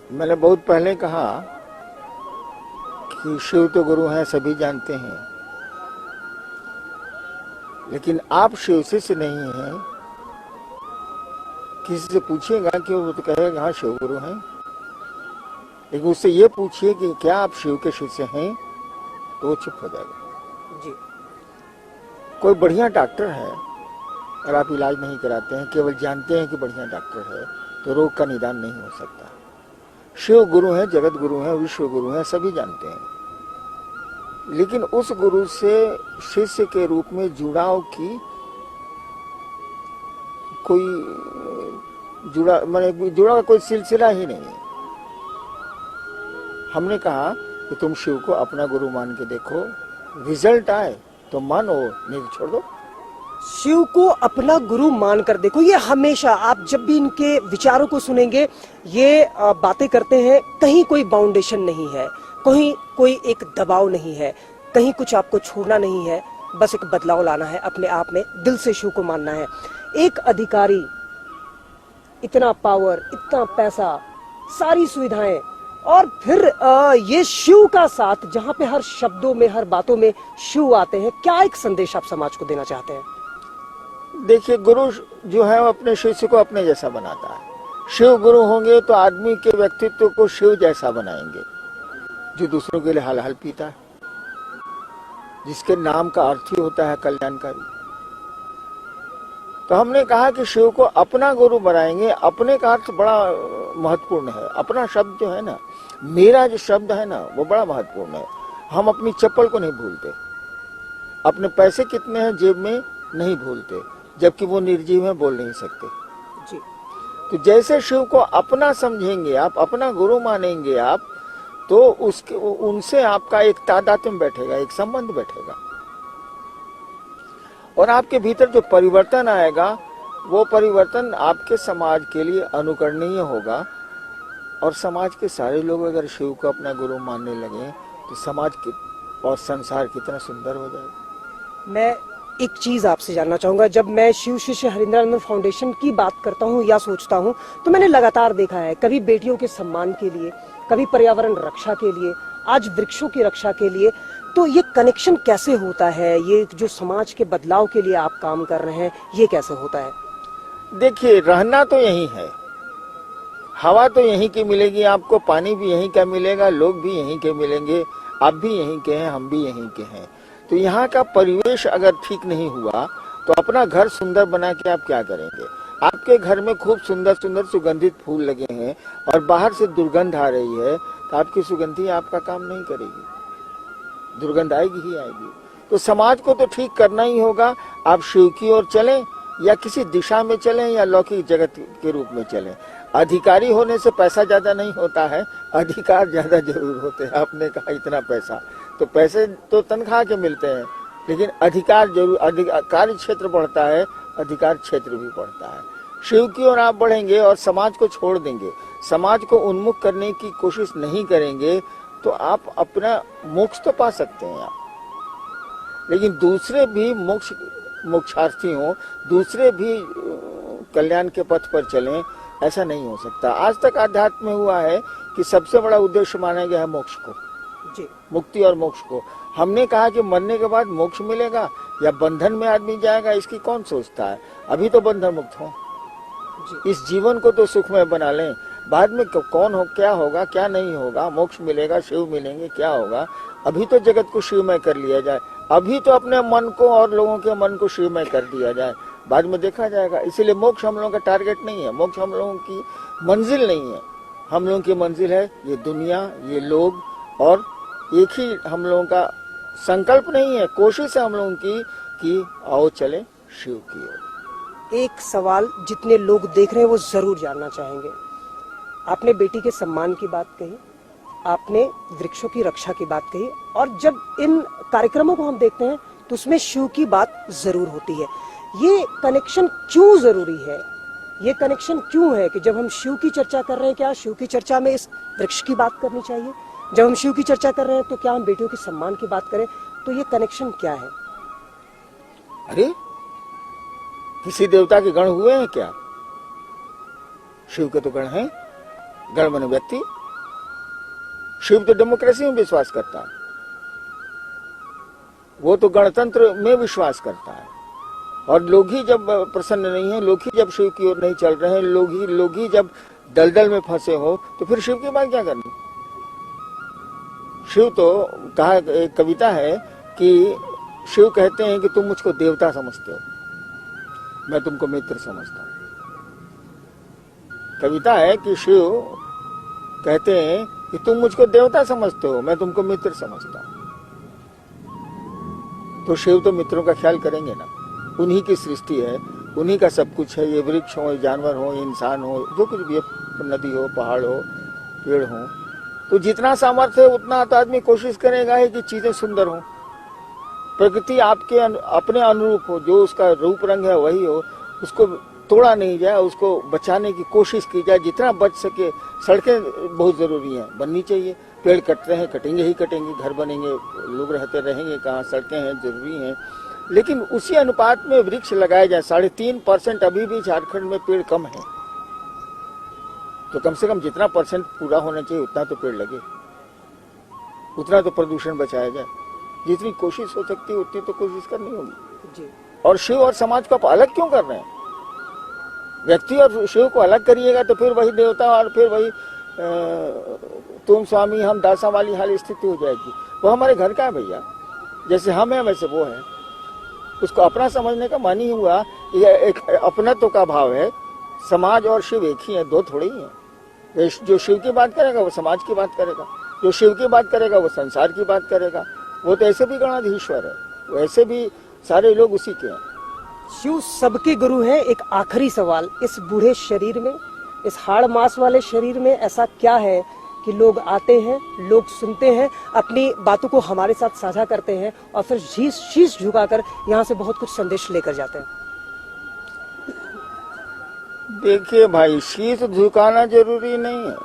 मैंने बहुत पहले कहा कि शिव तो गुरु हैं, सभी जानते हैं, लेकिन आप शिव शिष्य नहीं हैं। किसी से पूछिएगा कि वो तो कहेगा हाँ शिव गुरु हैं, लेकिन उससे ये पूछिए कि क्या आप शिव के शिष्य हैं, तो वो चुप हो जाएगा जी। कोई बढ़िया डॉक्टर है और आप इलाज नहीं कराते हैं, केवल जानते हैं कि बढ़िया डॉक्टर है, तो रोग का निदान नहीं हो सकता। शिव गुरु हैं, जगत गुरु हैं, विश्व गुरु हैं, सभी जानते हैं, लेकिन उस गुरु से शिष्य के रूप में जुड़ाव की कोई जुड़ा कोई सिलसिला ही नहीं है। हमने कहा कि तुम शिव को अपना गुरु मान के देखो, रिजल्ट आए तो मानो, नहीं छोड़ दो। शिव को अपना गुरु मानकर देखो, ये हमेशा आप जब भी इनके विचारों को सुनेंगे, ये बातें करते हैं, कहीं कोई बाउंडेशन नहीं है, कहीं कोई एक दबाव नहीं है, कहीं कुछ आपको छोड़ना नहीं है, बस एक बदलाव लाना है अपने आप में, दिल से शिव को मानना है। एक अधिकारी, इतना पावर, इतना पैसा, सारी सुविधाएं, और फिर ये शिव का साथ, जहां पे हर शब्दों में, हर बातों में शिव आते हैं। क्या एक संदेश आप समाज को देना चाहते हैं? देखिए, गुरु जो है वो अपने शिष्य को अपने जैसा बनाता है। शिव गुरु होंगे तो आदमी के व्यक्तित्व को शिव जैसा बनाएंगे, जो दूसरों के लिए हल हल पीता है, जिसके नाम का अर्थ ही होता है कल्याणकारी। तो हमने कहा कि शिव को अपना गुरु बनाएंगे। अपने का अर्थ बड़ा महत्वपूर्ण है। अपना शब्द जो है ना, मेरा जो शब्द है ना, वो बड़ा महत्वपूर्ण है। हम अपनी चप्पल को नहीं भूलते, अपने पैसे कितने हैं जेब में नहीं भूलते, जबकि वो निर्जीव है, बोल नहीं सकते जी। तो जैसे शिव को अपना समझेंगे आप, अपना गुरु मानेंगे आप, तो उसके उनसे आपका एक तादात्म्य बैठेगा, एक संबंध बैठेगा, और आपके भीतर जो परिवर्तन आएगा, वो परिवर्तन आपके समाज के लिए अनुकरणीय होगा। और समाज के सारे लोग अगर शिव को अपना गुरु मानने लगे तो समाज और संसार कितना सुंदर हो जाएगा। मैं एक चीज आपसे जानना चाहूंगा, जब मैं शिव शिष्य हरिंद्रानंद फाउंडेशन की बात करता हूं या सोचता हूं, तो मैंने लगातार देखा है, कभी बेटियों के सम्मान के लिए, कभी पर्यावरण रक्षा के लिए, आज वृक्षों की रक्षा के लिए। तो ये कनेक्शन कैसे होता है? ये जो समाज के बदलाव के लिए आप काम कर रहे हैं, ये कैसे होता है? देखिए, रहना तो यही है, हवा तो यहीं की मिलेगी आपको, पानी भी यहीं का मिलेगा, लोग भी यहीं के मिलेंगे, आप भी यहीं के हैं, हम भी यहीं के हैं। तो यहाँ का परिवेश अगर ठीक नहीं हुआ तो अपना घर सुंदर बना के आप क्या करेंगे? आपके घर में खूब सुंदर सुंदर सुगंधित फूल लगे हैं और बाहर से दुर्गंध आ रही है, तो आपकी सुगंधी आपका काम नहीं करेगी, दुर्गंध आएगी ही आएगी। तो समाज को तो ठीक करना ही होगा। आप शिव की ओर चलें या किसी दिशा में चलें या लौकिक जगत के रूप में चलें। अधिकारी होने से पैसा ज्यादा नहीं होता है, अधिकार ज्यादा जरूर होते हैं। आपने कहा इतना पैसा, तो पैसे तो तनख्वाह के मिलते हैं, लेकिन अधिकार जरूर, कार्य क्षेत्र बढ़ता है, अधिकार क्षेत्र भी बढ़ता है। शिव की ओर आप बढ़ेंगे और समाज को छोड़ देंगे, समाज को उन्मुख करने की कोशिश नहीं करेंगे, तो आप अपना मोक्ष तो पा सकते हैं आप, लेकिन दूसरे भी मोक्षार्थी हों, दूसरे भी कल्याण के पथ पर चलें, ऐसा नहीं हो सकता। आज तक आध्यात्म में हुआ है कि सबसे बड़ा उद्देश्य माना गया है मोक्ष को जी, मुक्ति और मोक्ष को। हमने कहा कि मरने के बाद मोक्ष मिलेगा या बंधन में आदमी जाएगा, इसकी कौन सोचता है? अभी तो बंधन मुक्त हो, इस जीवन को तो सुखमय बना लें, बाद में कौन हो, क्या होगा, क्या नहीं होगा, मोक्ष मिलेगा, शिव मिलेंगे, क्या होगा। अभी तो जगत को शिवमय कर लिया जाए, अभी तो अपने मन को और लोगों के मन को शिवमय कर दिया जाए, बाद में देखा जाएगा। इसीलिए मोक्ष हम लोगों का टारगेट नहीं है, मोक्ष हम लोगों की मंजिल नहीं है। हम लोगों की मंजिल है ये दुनिया, ये लोग, और एक ही हम लोगों का संकल्प नहीं है, कोशिश है हम लोगों की कि आओ चले शिव की ओर। एक सवाल जितने लोग देख रहे हैं वो जरूर जानना चाहेंगे। आपने बेटी के सम्मान की बात कही, आपने वृक्षों की रक्षा की बात कही, और जब इन कार्यक्रमों को हम देखते हैं तो उसमें शिव की बात जरूर होती है। ये कनेक्शन क्यों जरूरी है? ये कनेक्शन क्यों है कि जब हम शिव की चर्चा कर रहे हैं, क्या शिव की चर्चा में इस वृक्ष की बात करनी चाहिए? जब हम शिव की चर्चा कर रहे हैं तो क्या हम बेटियों के सम्मान की बात करें? तो ये कनेक्शन क्या है? अरे, किसी देवता के गण हुए हैं क्या? शिव के तो गण हैं, गण माने व्यक्ति। शिव तो डेमोक्रेसी में विश्वास करता है, वो तो गणतंत्र में विश्वास करता है। और लोग ही जब प्रसन्न नहीं है, लोग ही जब शिव की ओर नहीं चल रहे हैं, लोग ही जब दलदल में फंसे हो, तो फिर शिव की बात क्या करनी। शिव तो कहा, एक कविता है कि शिव कहते हैं कि तुम मुझको देवता समझते हो, मैं तुमको मित्र समझता हूं। कविता है कि शिव कहते हैं कि तुम मुझको देवता समझते हो, मैं तुमको मित्र समझता हूं। तो शिव तो मित्रों का ख्याल करेंगे ना, उन्हीं की सृष्टि है, उन्हीं का सब कुछ है। ये वृक्ष हो, जानवर हो, इंसान हो, जो कुछ भी, नदी हो, पहाड़ हो, पेड़ हो, तो जितना सामर्थ्य है उतना तो आदमी कोशिश करेगा है कि चीजें सुंदर हो, प्रकृति आपके अपने अनुरूप हो, जो उसका रूप रंग है वही हो, उसको तोड़ा नहीं जाए, उसको बचाने की कोशिश की जाए जितना बच सके। सड़कें बहुत जरूरी हैं, बननी चाहिए। पेड़ कट रहे हैं, कटेंगे ही कटेंगे, घर बनेंगे, लोग रहते रहेंगे कहाँ, सड़कें हैं, जरूरी हैं, लेकिन उसी अनुपात में वृक्ष लगाए जाए। 3.5% अभी भी झारखंड में पेड़ कम है, तो कम से कम जितना % पूरा होना चाहिए उतना तो पेड़ लगे, उतना तो प्रदूषण बचाया जाए। जितनी कोशिश हो सकती है उतनी तो कोशिश करनी होगी जी। और शिव और समाज को आप अलग क्यों कर रहे हैं? व्यक्ति और शिव को अलग करिएगा तो फिर वही देवता और फिर वही तुम स्वामी हम दासा वाली हाल स्थिति हो जाएगी। वो हमारे घर का है भैया, जैसे हम हैं वैसे वो है। उसको अपना समझने का मान ही हुआ, ये एक अपनत्व का भाव है। समाज और शिव एक ही है, दो थोड़े ही हैं। जो शिव की बात करेगा वो समाज की बात करेगा, जो शिव की बात करेगा वो संसार की बात करेगा। वो तो ऐसे भी गणाधीश्वर है, वो ऐसे भी सारे लोग उसी के हैं। शिव सबके गुरु हैं। एक आखिरी सवाल, इस बूढ़े शरीर में, इस हाड़ मांस वाले शरीर में ऐसा क्या है कि लोग आते हैं, लोग सुनते हैं, अपनी बातों को हमारे साथ साझा करते हैं और फिर शीश झुकाकर यहाँ से बहुत कुछ संदेश लेकर जाते हैं? देखिए भाई, शीश झुकाना जरूरी नहीं है।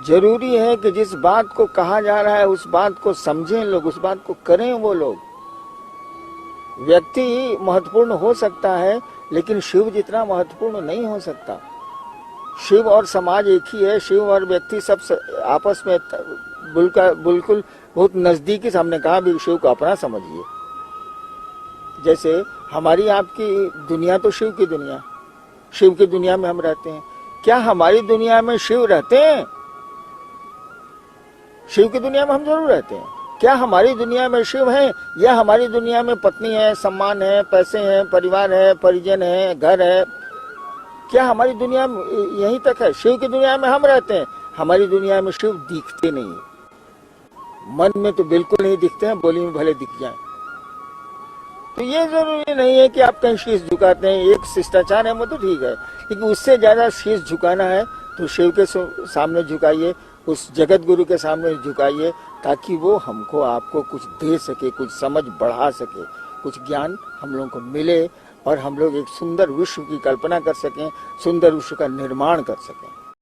जरूरी है कि जिस बात को कहा जा रहा है उस बात को समझें लोग, उस बात को करें वो लोग। व्यक्ति महत्वपूर्ण हो सकता है लेकिन शिव जितना महत्वपूर्ण नहीं हो सकता। शिव और समाज एक ही है, शिव और व्यक्ति सब आपस में बिल्कुल बहुत नजदीकी। हमने कहा भी शिव को अपना समझिए। जैसे हमारी आपकी दुनिया तो शिव की दुनिया, शिव की दुनिया में हम रहते हैं। क्या हमारी दुनिया में शिव रहते हैं? शिव की दुनिया में हम जरूर रहते हैं। क्या हमारी दुनिया में शिव है, या हमारी दुनिया में पत्नी है, सम्मान है, पैसे हैं, परिवार है, परिजन है, घर है? क्या हमारी दुनिया में यहीं तक है? शिव की दुनिया में हम रहते हैं, हमारी दुनिया में शिव दिखते नहीं। मन में तो बिल्कुल नहीं दिखते हैं, बोली में भले दिख जाए। तो ये जरूरी नहीं है कि आप कहीं शीश झुकाते हैं, एक शिष्टाचार है वो तो ठीक है, लेकिन उससे ज्यादा शीश झुकाना है तो शिव के सामने झुकाइए, उस जगत गुरु के सामने झुकाइए, ताकि वो हमको आपको कुछ दे सके, कुछ समझ बढ़ा सके, कुछ ज्ञान हम लोगों को मिले और हम लोग एक सुंदर विश्व की कल्पना कर सकें, सुंदर विश्व का निर्माण कर सकें।